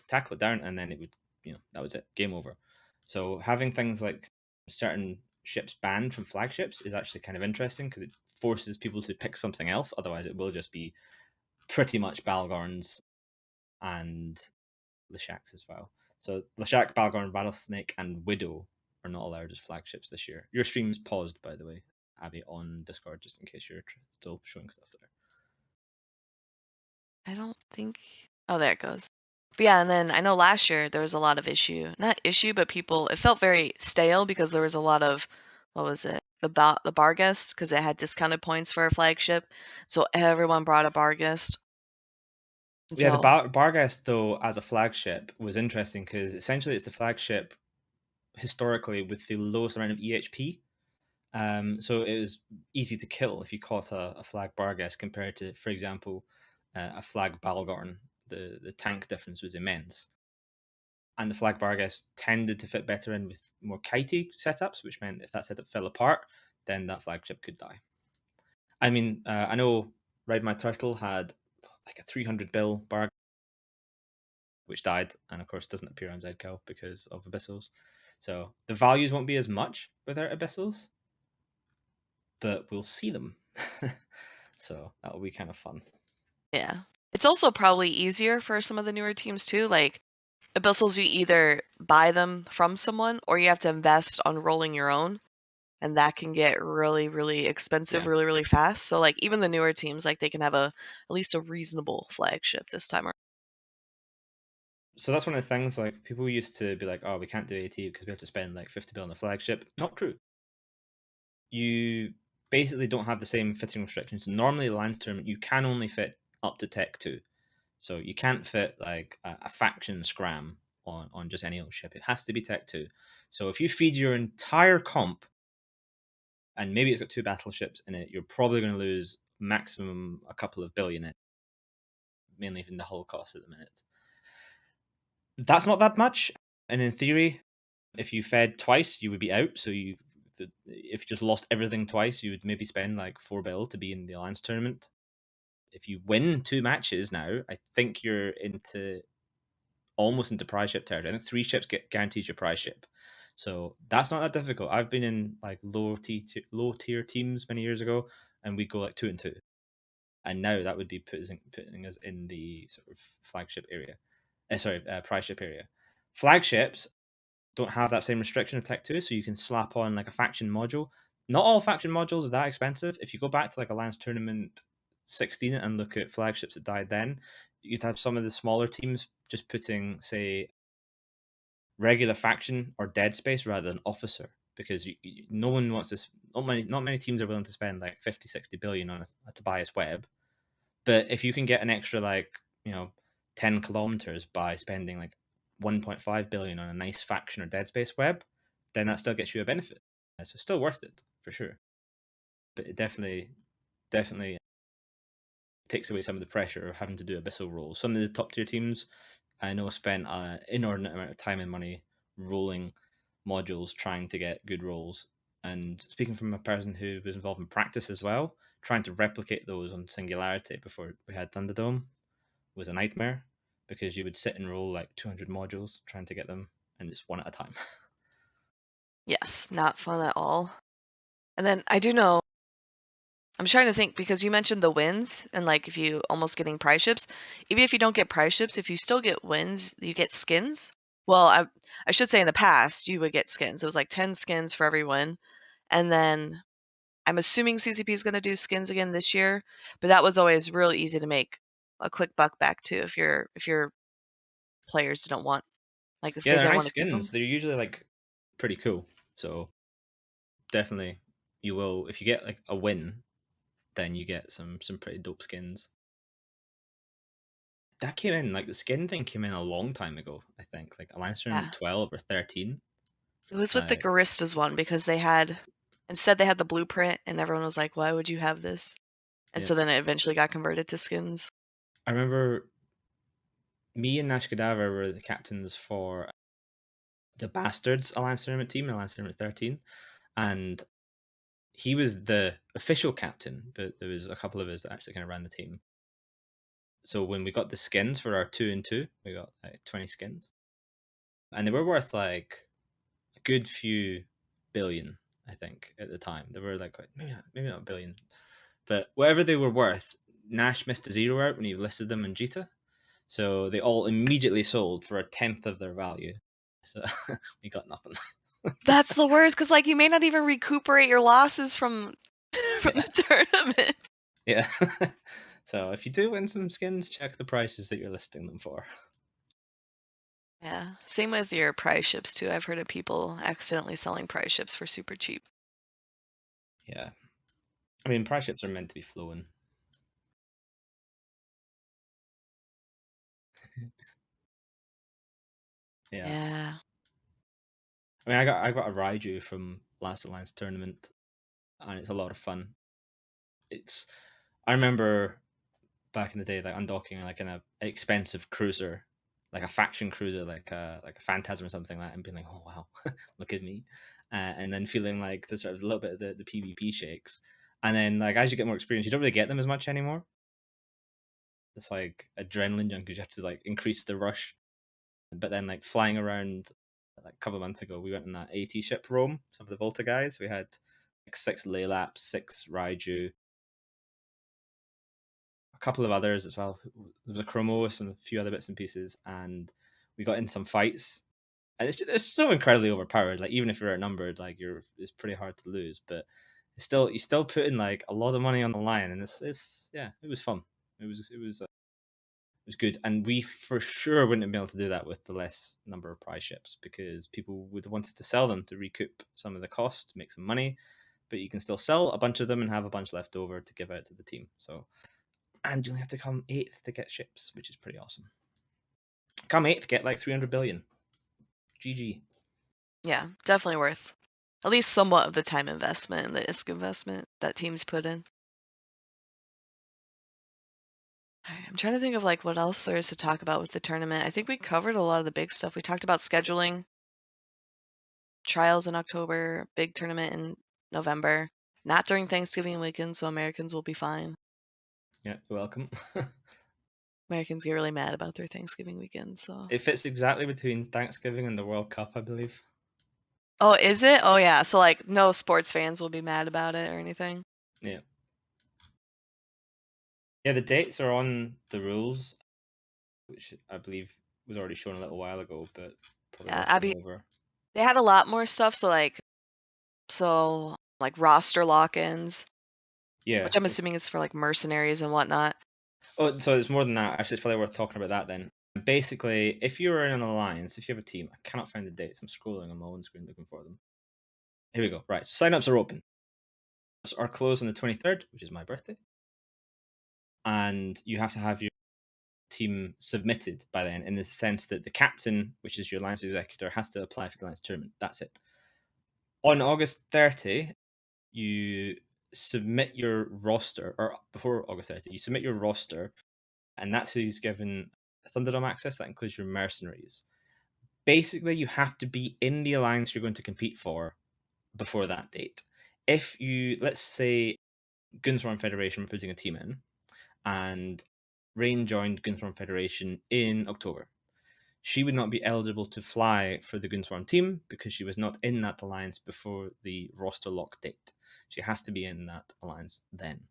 tackle it down, and then it would, that was it, game over. So having things like certain ships banned from flagships is actually kind of interesting because it forces people to pick something else. Otherwise, it will just be pretty much Balgorns and Lashaks as well. So Lashak, Balgorn, Rattlesnake, and Widow are not allowed as flagships this year. Your stream's paused, by the way, Abbie, on Discord, just in case you're still showing stuff there. I don't think. Oh, there it goes. But yeah, and then I know last year there was a lot of not issue, but people, it felt very stale because there was a lot of, what was it? The Barghest, because it had discounted points for a flagship. So everyone brought a Barghest. Yeah, the So Barghest, though, as a flagship was interesting because essentially it's the flagship historically with the lowest amount of EHP. So it was easy to kill if you caught a flag Barghest compared to, for example, a flag Balgorn. The tank difference was immense. And the flag Barghest tended to fit better in with more kitey setups, which meant if that setup fell apart, then that flagship could die. I mean, I know Ride My Turtle had like a 300 bill Barghest, which died, and of course doesn't appear on Zkill because of abyssals. So the values won't be as much without abyssals, but we'll see them. So that'll be kind of fun. yeah. It's also probably easier for some of the newer teams too. Like Abyssals, you either buy them from someone or you have to invest on rolling your own. And that can get really, really expensive Yeah. really, really fast. So like even the newer teams, like they can have at least a reasonable flagship this time around. So that's one of the things, like people used to be like, oh, we can't do AT because we have to spend like 50 bill on a flagship. Not true. You basically don't have the same fitting restrictions. Normally, land tournament, you can only fit up to Tech 2. So you can't fit like a faction scram on just any old ship. It has to be Tech 2. So if you feed your entire comp and maybe it's got 2 battleships in it, you're probably going to lose maximum a couple of billion in it, mainly in the hull cost at the minute. That's not that much. And in theory, If you fed twice, you would be out. So if you just lost everything twice, you would maybe spend like 4 bill to be in the Alliance tournament. If you win 2 matches now, I think you're almost into prize ship territory. I think 3 ships guarantees your prize ship. So that's not that difficult. I've been in like low tier teams many years ago, and we go like 2-2. And now that would be putting us in the sort of flagship area. Prize ship area. Flagships don't have that same restriction of Tech 2, so you can slap on like a faction module. Not all faction modules are that expensive. If you go back to like Alliance Tournament 16 and look at flagships that died then, you'd have some of the smaller teams just putting, say, regular faction or dead space rather than officer, because no one wants this. Not many teams are willing to spend like 50-60 billion on a Tobias Webb. But if you can get an extra 10 kilometers by spending like 1.5 billion on a nice faction or dead space web, then that still gets you a benefit. So it's still worth it for sure. But it definitely takes away some of the pressure of having to do abyssal rolls. Some of the top tier teams I know spent an inordinate amount of time and money rolling modules trying to get good rolls. And speaking from a person who was involved in practice as well, trying to replicate those on Singularity before we had Thunderdome was a nightmare, because you would sit and roll like 200 modules trying to get them, and it's one at a time. Yes, not fun at all. And then I do know, I'm trying to think, because you mentioned the wins and like if you almost getting prize ships, even if you don't get prize ships, if you still get wins, you get skins. Well, I should say in the past you would get skins. It was like 10 skins for every win. And then I'm assuming CCP is going to do skins again this year, but that was always real easy to make a quick buck back too if your players didn't want, like if Yeah, they they're didn't nice want to keep them. skins. They're usually like pretty cool. So definitely you will, if you get like a win, then you get some pretty dope skins. That came in, like the skin thing came in a long time ago, I think. Like Alliance Yeah. Tournament 12 or 13. It was with the Uh, Garistas one because they had the blueprint and everyone was like, why would you have this? And yeah. so then it eventually got converted to skins. I remember me and Nash Cadaver were the captains for the Bastards Alliance Tournament team in Alliance Tournament 13. And he was the official captain, but there was a couple of us that actually kind of ran the team. So when we got the skins for our 2-2, we got like 20 skins, and they were worth like a good few billion, I think, at the time. They were like maybe not a billion, but whatever they were worth, Nash missed a zero out when he listed them in Jita, so they all immediately sold for 1/10 of their value. So we got nothing. That's the worst because like you may not even recuperate your losses from Yeah. the tournament. Yeah. So if you do win some skins, check the prices that you're listing them for. Yeah. Same with your prize ships too. I've heard of people accidentally selling prize ships for super cheap. Yeah. I mean, price ships are meant to be flowing. Yeah. Yeah. I mean, I got a Raiju from last Alliance tournament, and it's a lot of fun. I remember back in the day, like undocking like an expensive cruiser, like a faction cruiser, like a Phantasm or something like that, and being like, oh wow, look at me, and then feeling like the sort of a little bit of the PvP shakes, and then like as you get more experience, you don't really get them as much anymore. It's like adrenaline junk because you have to like increase the rush. But then like flying around like a couple of months ago, we went on that AT ship Rome, some of the Volta guys. We had like 6 Laylaps, 6 Raiju, a couple of others as well. There was a Chromos and a few other bits and pieces, and we got in some fights. And it's so incredibly overpowered. Like even if you're outnumbered, like it's pretty hard to lose. But you still put in like a lot of money on the line, and it's yeah, it was fun. It was good, and we for sure wouldn't have been able to do that with the less number of prize ships, because people would have wanted to sell them to recoup some of the cost, make some money, but you can still sell a bunch of them and have a bunch left over to give out to the team. So, and you only have to come 8th to get ships, which is pretty awesome. Come 8th, get like 300 billion. GG. Yeah. Definitely worth at least somewhat of the time investment and the ISK investment that teams put in. Alright, I'm trying to think of like what else there is to talk about with the tournament. I think we covered a lot of the big stuff. We talked about scheduling. trials in October, big tournament in November. Not during Thanksgiving weekend, so Americans will be fine. Yeah, you're welcome. Americans get really mad about their Thanksgiving weekend, so. It fits exactly between Thanksgiving and the World Cup, I believe. Oh, is it? Oh, yeah. So, like, no sports fans will be mad about it or anything. Yeah. Yeah, the dates are on the rules, which I believe was already shown a little while ago, but probably Yeah, worth Abbie, going over. they had a lot more stuff. So like roster lock-ins, Yeah. which I'm assuming is for like mercenaries and whatnot. Oh, so it's more than that. Actually, it's probably worth talking about that then. Basically, if you're in an alliance, if you have a team, I cannot find the dates. I'm scrolling on my own screen looking for them. Here we go. Right, so signups are open. Are closed on the 23rd, which is my birthday. And you have to have your team submitted by then, in the sense that the captain, which is your alliance executor, has to apply for the alliance tournament. That's it. On August 30, you submit your roster, or before August 30, you submit your roster, and that's who's given Thunderdome access. That includes your mercenaries. Basically, you have to be in the alliance you're going to compete for before that date. If you, let's say, Gunsworm Federation were putting a team in, and Rahne joined Gunsworm Federation in October, she would not be eligible to fly for the Gunsworm team because she was not in that alliance before the roster lock date. She has to be in that alliance then.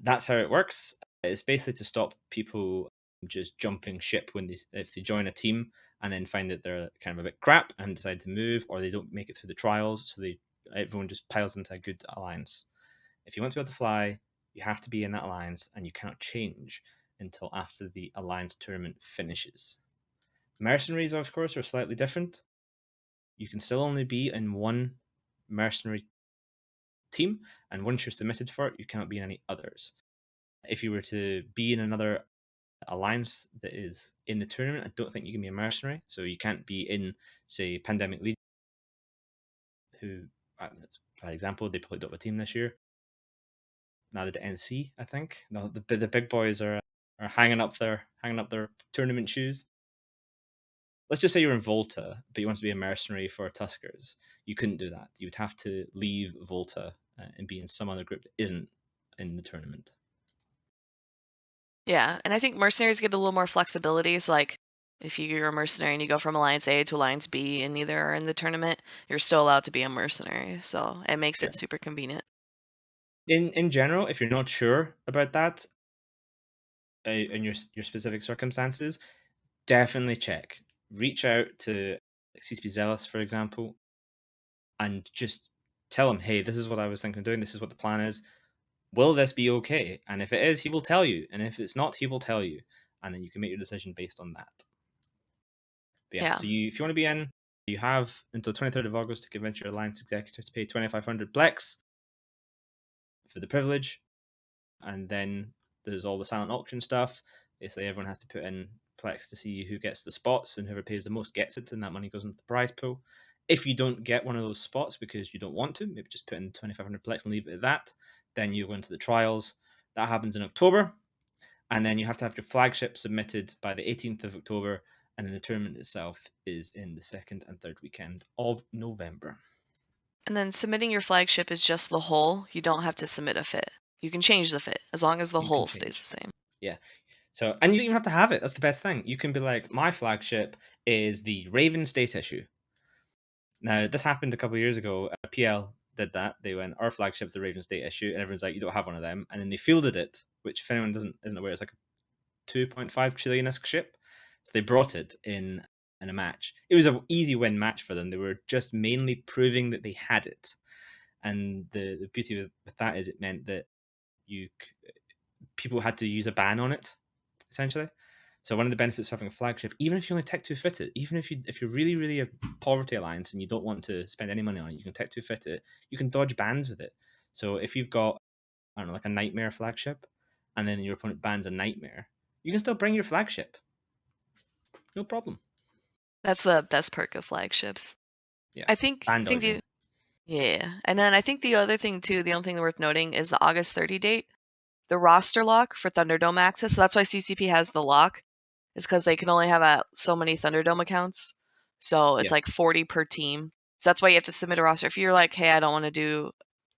That's how it works. It's basically to stop people just jumping ship if they join a team and then find that they're kind of a bit crap and decide to move, or they don't make it through the trials, so everyone just piles into a good alliance. If you want to be able to fly, you have to be in that alliance, and you cannot change until after the alliance tournament finishes. Mercenaries, of course, are slightly different. You can still only be in one mercenary team, and once you're submitted for it, you cannot be in any others. If you were to be in another alliance that is in the tournament, I don't think you can be a mercenary. So you can't be in, say, Pandemic Legion, who, that's a bad example, they probably don't have a team this year. Neither did NC, I think. No, the big boys are hanging up their tournament shoes. Let's just say you're in Volta, but you want to be a mercenary for Tuskers. You couldn't do that. You would have to leave Volta and be in some other group that isn't in the tournament. Yeah, and I think mercenaries get a little more flexibility. So like if you're a mercenary and you go from Alliance A to Alliance B and neither are in the tournament, you're still allowed to be a mercenary. So it makes Yeah. it super convenient. In general, if you're not sure about that, in your specific circumstances, definitely check. Reach out to CCP Zealous, for example, and just tell him, hey, this is what I was thinking of doing. This is what the plan is. Will this be okay? And if it is, he will tell you. And if it's not, he will tell you. And then you can make your decision based on that. But yeah, Yeah. so if you want to be in, you have until 23rd of August to convince your alliance executor to pay 2,500 Plex for the privilege. And then there's all the silent auction stuff. Basically, everyone has to put in Plex to see who gets the spots, and whoever pays the most gets it, and that money goes into the prize pool. If you don't get one of those spots because you don't want to, maybe just put in 2,500 Plex and leave it at that, then you go into the trials. That happens in October, and then you have to have your flagship submitted by the 18th of October, and then the tournament itself is in the second and third weekend of November. And then submitting your flagship is just the hull. You don't have to submit a fit. You can change the fit as long as the hull stays the same. Yeah. So, and you don't even have to have it. That's the best thing. You can be like, my flagship is the Raven state issue. Now, this happened a couple of years ago. PL did that. They went, our flagship's the Raven state issue, and everyone's like, you don't have one of them. And then they fielded it, which if anyone isn't aware, it's like a 2.5 trillion-esque ship. So they brought it in a match. It was an easy win match for them. They were just mainly proving that they had it. And the beauty with that is it meant that people had to use a ban on it, essentially. So one of the benefits of having a flagship, even if you only tech 2 fit it, even if you're really, really a poverty alliance and you don't want to spend any money on it, you can tech 2 fit it, you can dodge bans with it. So if you've got, I don't know, like a nightmare flagship, and then your opponent bans a nightmare, you can still bring your flagship. No problem. That's the best perk of flagships. Yeah. I think Ban dodging. yeah. And then I think the other thing too, the only thing worth noting is the August 30 date. The roster lock for Thunderdome access. So that's why CCP has the lock, is because they can only have so many Thunderdome accounts. So it's like 40 per team. So that's why you have to submit a roster. If you're like, hey, I don't want to do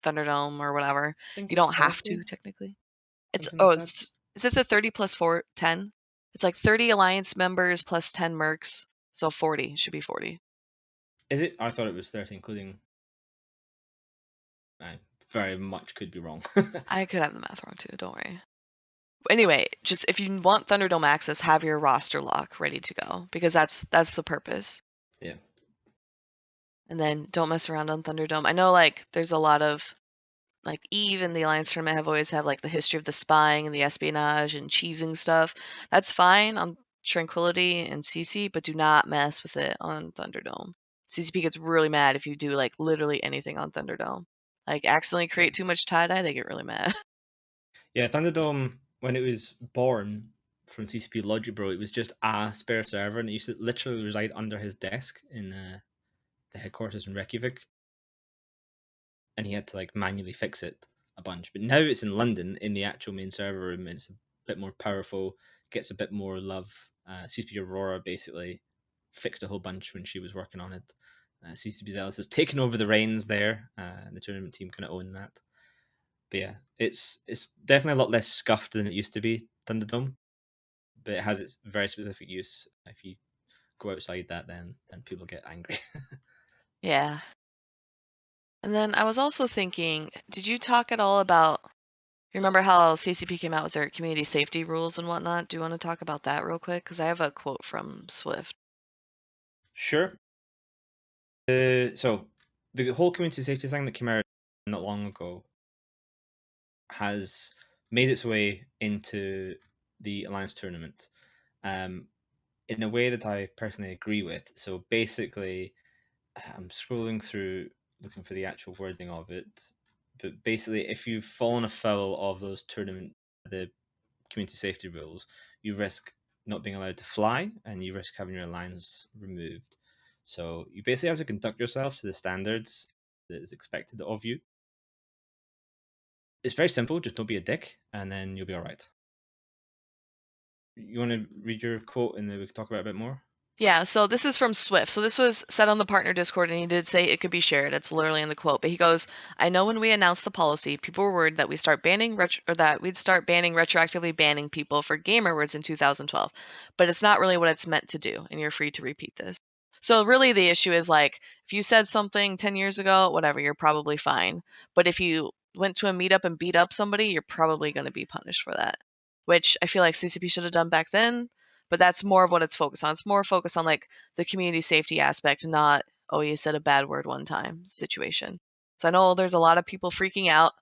Thunderdome or whatever, I think you it's don't have 30, to technically. It's something like that. is it the 30 plus 10? It's like 30 alliance members plus 10 mercs, so 40 should be 40. Is it? I thought it was 30, including. I very much could be wrong. I could have the math wrong too. Don't worry. Anyway, just if you want Thunderdome access, have your roster lock ready to go because that's the purpose. Yeah. And then don't mess around on Thunderdome. I know like there's a lot of like Eve and the Alliance tournament have always had like the history of the spying and the espionage and cheesing stuff. That's fine on Tranquility and CC, but do not mess with it on Thunderdome. CCP gets really mad if you do like literally anything on Thunderdome. Like accidentally create too much tie-dye, they get really mad. Yeah, Thunderdome, when it was born from CCP Logic Bro, it was just a spare server, and it used to literally reside under his desk in the headquarters in Reykjavik, and he had to like manually fix it a bunch. But now it's in London in the actual main server room, and it's a bit more powerful, gets a bit more love. CCP Aurora basically fixed a whole bunch when she was working on it. CCP Zealous has taken over the reins there, and the tournament team kind of own that. But yeah, it's definitely a lot less scuffed than it used to be, Thunderdome. But it has its very specific use. If you go outside that, then people get angry. Yeah. And then I was also thinking, did you talk at all about, you remember how CCP came out with their community safety rules and whatnot? Do you want to talk about that real quick? Because I have a quote from Swift. Sure. So the whole community safety thing that came out not long ago has made its way into the Alliance tournament in a way that I personally agree with. So basically, I'm scrolling through looking for the actual wording of it. But basically, if you've fallen afoul of those the community safety rules, you risk not being allowed to fly and you risk having your alliance removed. So you basically have to conduct yourself to the standards that is expected of you. It's very simple, just don't be a dick, and then you'll be all right. You want to read your quote and then we can talk about it a bit more? Yeah, so this is from Swift. So this was said on the partner Discord, and he did say it could be shared. It's literally in the quote. But he goes, "I know when we announced the policy, people were worried that we'd start banning retroactively banning people for gamer words in 2012. But it's not really what it's meant to do, and you're free to repeat this." So really, the issue is like if you said something 10 years ago, whatever, you're probably fine. But if you went to a meetup and beat up somebody, you're probably going to be punished for that. Which I feel like CCP should have done back then, but that's more of what it's focused on. It's more focused on like the community safety aspect, not, oh, you said a bad word one time situation. So I know there's a lot of people freaking out,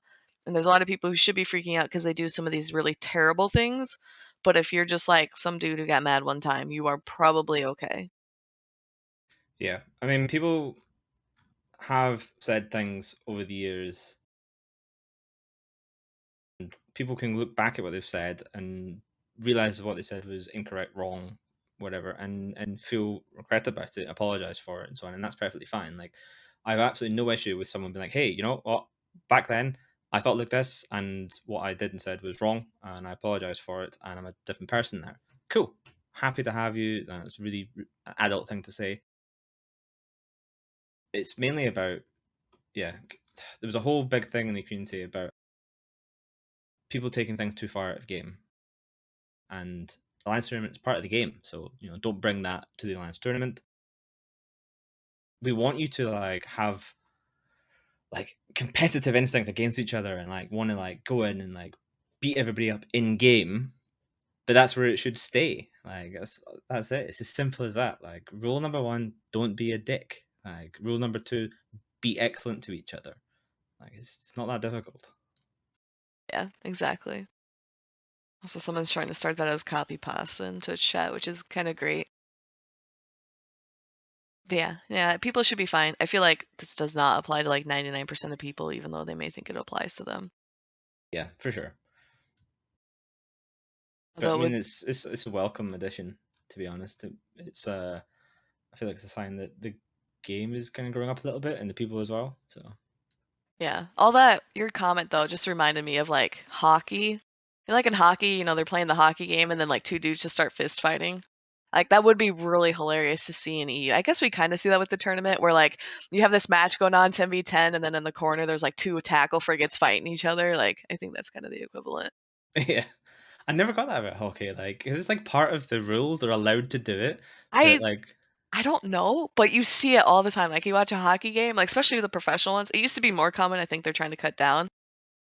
and there's a lot of people who should be freaking out because they do some of these really terrible things. But if you're just like some dude who got mad one time, you are probably okay. Yeah. I mean, people have said things over the years, and people can look back at what they've said and realize what they said was incorrect, wrong, whatever, and feel regret about it, apologize for it, and so on. And that's perfectly fine. Like, I have absolutely no issue with someone being like, "Hey, you know what? Back then, I thought like this, and what I did and said was wrong, and I apologize for it, and I'm a different person now." Cool. Happy to have you. That's a really adult thing to say. It's mainly about, yeah. There was a whole big thing in the community about people taking things too far out of game, and Alliance tournament is part of the game. So don't bring that to the Alliance tournament. We want you to like have like competitive instinct against each other and like want to like go in and like beat everybody up in game. But that's where it should stay. Like that's it. It's as simple as that. Like rule number 1, don't be a dick. Like rule number 2, be excellent to each other. Like it's not that difficult. Yeah, exactly. Also, someone's trying to start that as copy pasta in Twitch chat, which is kind of great. But yeah, people should be fine. I feel like this does not apply to like 99% of people, even though they may think it applies to them. Yeah, for sure. But I Although it mean, would, it's a welcome addition, to be honest. It's I feel like it's a sign that the game is kind of growing up a little bit and the people as well. So yeah. All that, your comment though, just reminded me of like hockey. You know, like in hockey, they're playing the hockey game and then like two dudes just start fist fighting. Like, that would be really hilarious to see in EU. I guess we kind of see that with the tournament, where like you have this match going on 10v10, and then in the corner there's like 2 tackle frigates fighting each other. Like, I think that's kind of the equivalent. Yeah. I never got that about hockey. Like, is this like part of the rules? They're allowed to do it, but I like, I don't know, but you see it all the time. Like, you watch a hockey game, like especially the professional ones. It used to be more common. I think they're trying to cut down,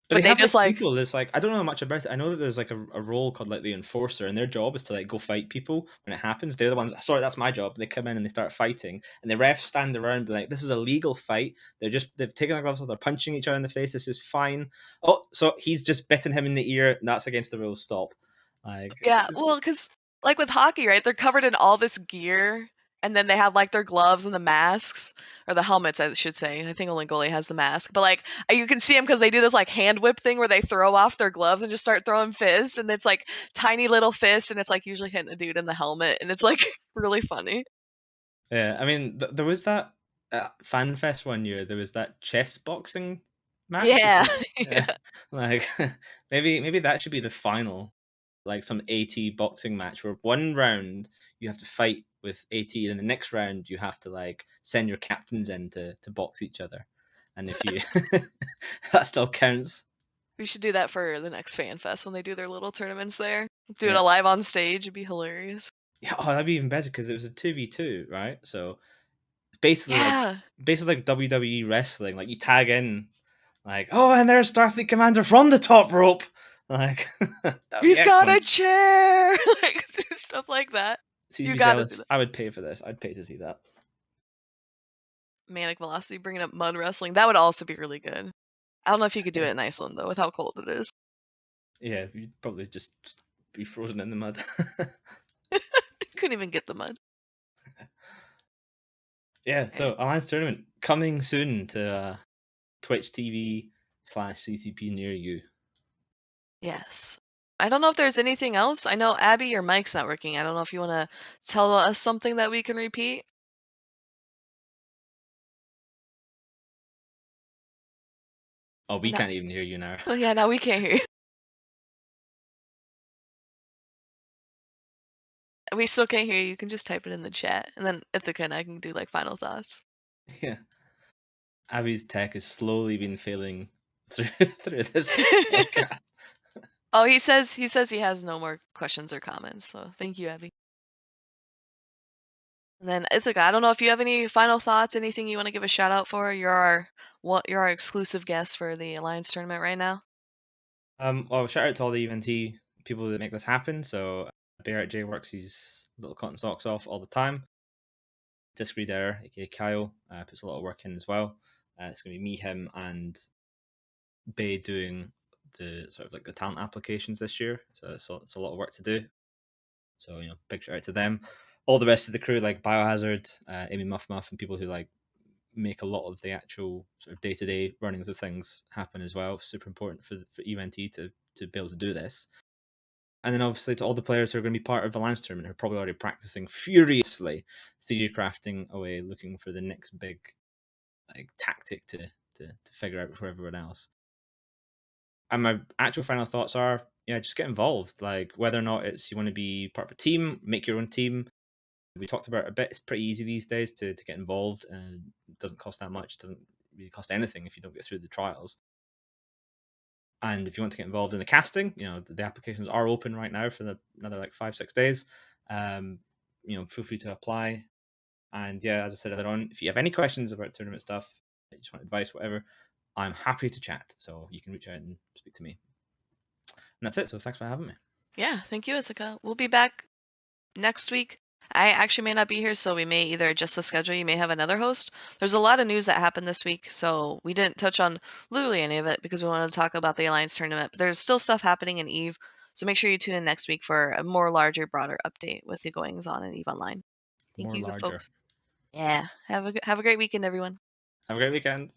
but but they they have just like like, people that's like I don't know much about it. I know that there's like a role called like the enforcer, and their job is to like go fight people when it happens. They're the ones. Sorry, that's my job. They come in and they start fighting, and the refs stand around and be like, "This is a legal fight. They've taken their gloves off. They're punching each other in the face. This is fine." Oh, so he's just bitten him in the ear. And that's against the rules. Stop. Like, yeah, well, because like with hockey, right? They're covered in all this gear, and then they have like their gloves and the masks, or the helmets, I should say. I think only goalie has the mask, but like you can see them because they do this like hand whip thing where they throw off their gloves and just start throwing fists, and it's like tiny little fists, and it's like usually hitting a dude in the helmet, and it's like really funny. yeah, I mean, there was that fan fest one year. There was that chess boxing match. Yeah, Yeah, yeah. like maybe that should be the final, like some AT boxing match where one round you have to fight with AT, and the next round you have to like send your captains in to box each other, and if you that still counts. We should do that for the next fan fest when they do their little tournaments there. Do it Yeah, live on stage. It'd be hilarious. yeah. Oh, that'd be even better because it was a 2v2, right? So it's basically Yeah. like WWE wrestling. Like you tag in, like, oh, and there's Starfleet Commander from the top rope. Like that'd be He's got a excellent. chair. Like stuff like that. You CCP gotta do Zealous. that. I would pay for this. I'd pay to see that. Manic Velocity bringing up mud wrestling. That would also be really good. I don't know if you could do it in Iceland though, with how cold it is. Yeah, you'd probably just be frozen in the mud. Couldn't even get the mud. Yeah, Okay. so Alliance Tournament coming soon to Twitch TV/CCP near you. Yes. I don't know if there's anything else. I know Abbie, your mic's not working. I don't know if you want to tell us something that we can repeat. Oh, we No. can't even hear you now. Oh yeah, now we can't hear you. We still can't hear you. You can just type it in the chat, and then Ithica and I can do like final thoughts. Yeah. Abbie's tech has slowly been failing through this podcast. Oh, he says he has no more questions or comments. So thank you, Abbie. And then Ithaca, I don't know if you have any final thoughts, anything you want to give a shout out for. You're our exclusive guest for the Alliance tournament right now. Well, shout out to all the UNT people that make this happen. So Barrett J works his little cotton socks off all the time. Discreet there, aka Kyle, puts a lot of work in as well. It's going to be me, him, and Bay doing the sort of like the talent applications this year. So it's a lot of work to do. So big shout out to them. All the rest of the crew like Biohazard, Amy Muff Muff, and people who like make a lot of the actual sort of day to day runnings of things happen as well. Super important for UNT to be able to do this. And then obviously to all the players who are going to be part of the Alliance tournament who are probably already practicing furiously, theory crafting away, looking for the next big like tactic to figure out for everyone else. And my actual final thoughts are, just get involved. Like whether or not it's you want to be part of a team, make your own team. We talked about it a bit. It's pretty easy these days to get involved, and it doesn't cost that much. It doesn't really cost anything if you don't get through the trials. And if you want to get involved in the casting, the applications are open right now for another like 5-6 days. Feel free to apply. And yeah, as I said earlier on, if you have any questions about tournament stuff, you just want advice, whatever, I'm happy to chat. So you can reach out and speak to me. And that's it. So thanks for having me. Yeah, thank you, Ithaca. We'll be back next week. I actually may not be here, so we may either adjust the schedule. You may have another host. There's a lot of news that happened this week, so we didn't touch on literally any of it because we wanted to talk about the Alliance tournament. But there's still stuff happening in EVE, so make sure you tune in next week for a more larger, broader update with the goings on in EVE Online. Thank More you, larger. folks. Yeah, have a great weekend, everyone. Have a great weekend.